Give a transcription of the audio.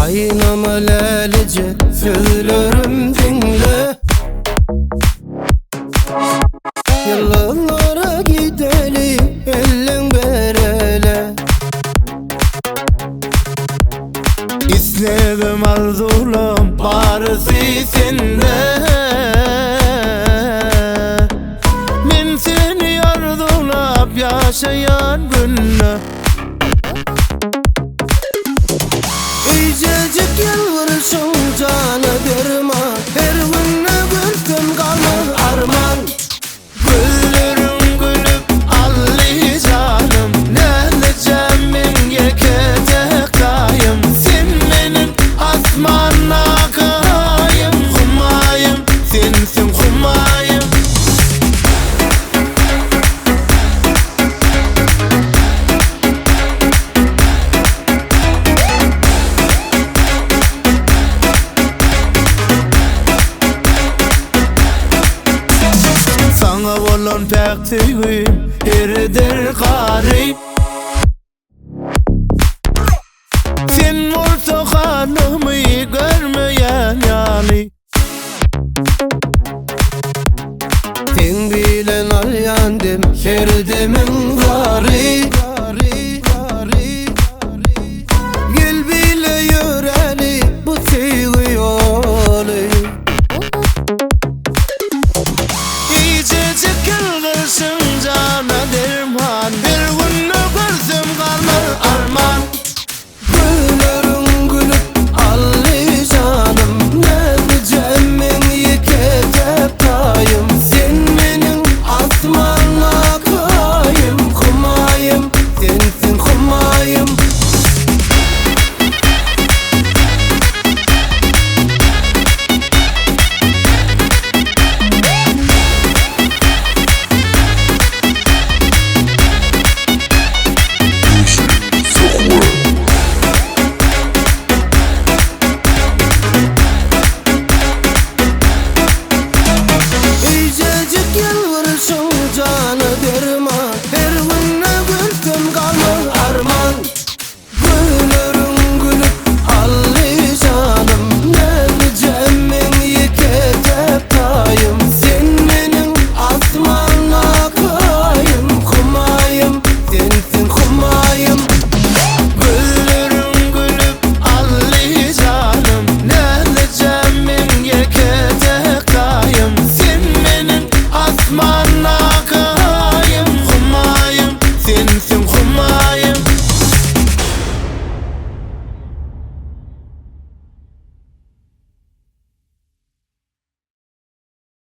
Aynama lelice söylerim dinle. Yıllara gideli elin berele. İstedim arzulam barısı sende. Ben seni arzulap yaşayan günle. İyicecik yalvarışım cana derman. Her günne gülküm kalmaz arman. Güllerim gülüp alli canım. Ne diyeceğim ben yekete kayım. Sen benim asmana kayım. Humayım sensin humayım. Sana olan pek sevgim eridir garip. Sen ortakanımı görmeyen yani. Sen bilen al yandım şerdimin garip.